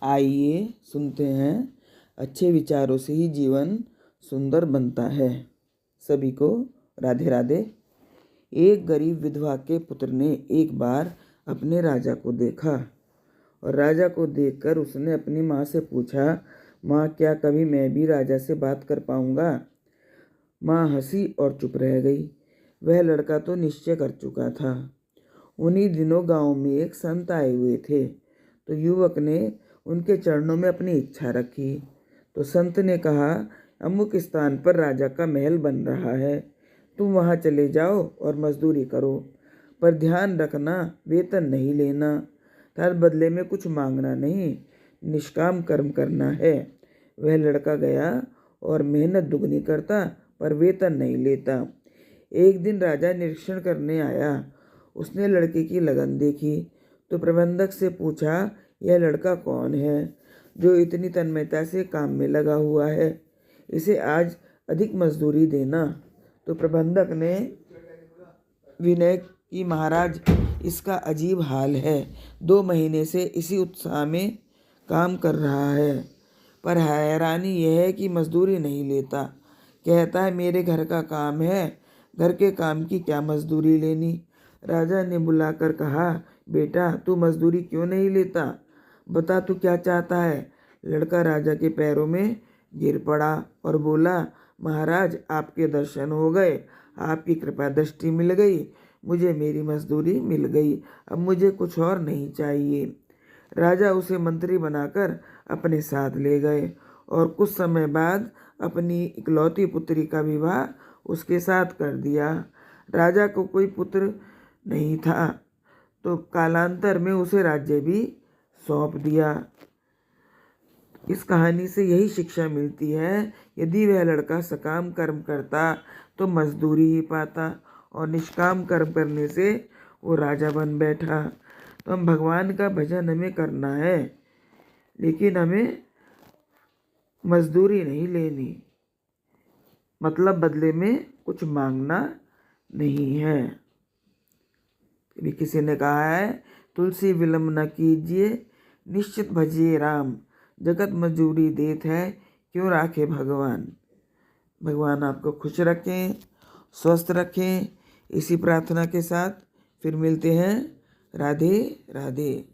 आइए सुनते हैं, अच्छे विचारों से ही जीवन सुंदर बनता है। सभी को राधे राधे। एक गरीब विधवा के पुत्र ने एक बार अपने राजा को देखा और राजा को देखकर उसने अपनी माँ से पूछा, माँ क्या कभी मैं भी राजा से बात कर पाऊँगा? माँ हंसी और चुप रह गई। वह लड़का तो निश्चय कर चुका था। उन्हीं दिनों गांव में एक संत आए हुए थे, तो युवक ने उनके चरणों में अपनी इच्छा रखी। तो संत ने कहा, अमुक स्थान पर राजा का महल बन रहा है, तुम वहाँ चले जाओ और मजदूरी करो, पर ध्यान रखना वेतन नहीं लेना, हर बदले में कुछ मांगना नहीं, निष्काम कर्म करना है। वह लड़का गया और मेहनत दुगनी करता पर वेतन नहीं लेता। एक दिन राजा निरीक्षण करने आया। उसने लड़के की लगन देखी तो प्रबंधक से पूछा, यह लड़का कौन है जो इतनी तन्मयता से काम में लगा हुआ है? इसे आज अधिक मजदूरी देना। तो प्रबंधक ने विनय की, महाराज इसका अजीब हाल है, 2 महीने से इसी उत्साह में काम कर रहा है, पर हैरानी यह है कि मजदूरी नहीं लेता। कहता है मेरे घर का काम है, घर के काम की क्या मजदूरी लेनी। राजा ने बुलाकर कहा, बेटा तू मजदूरी क्यों नहीं लेता, बता तू क्या चाहता है। लड़का राजा के पैरों में गिर पड़ा और बोला, महाराज आपके दर्शन हो गए, आपकी कृपा दृष्टि मिल गई, मुझे मेरी मजदूरी मिल गई, अब मुझे कुछ और नहीं चाहिए। राजा उसे मंत्री बनाकर अपने साथ ले गए और कुछ समय बाद अपनी इकलौती पुत्री का विवाह उसके साथ कर दिया। राजा को कोई पुत्र नहीं था, तो कालांतर में उसे राज्य भी सौंप दिया। इस कहानी से यही शिक्षा मिलती है, यदि वह लड़का सकाम कर्म करता तो मजदूरी ही पाता, और निष्काम कर्म करने से वो राजा बन बैठा। तो हम भगवान का भजन हमें करना है, लेकिन हमें मजदूरी नहीं लेनी, मतलब बदले में कुछ मांगना नहीं है। भी किसी ने कहा है, तुलसी विलंब न कीजिए, निश्चित भजिए राम, जगत मजूरी देत है, क्यों राखे भगवान। भगवान आपको खुश रखें, स्वस्थ रखें। इसी प्रार्थना के साथ फिर मिलते हैं। राधे राधे।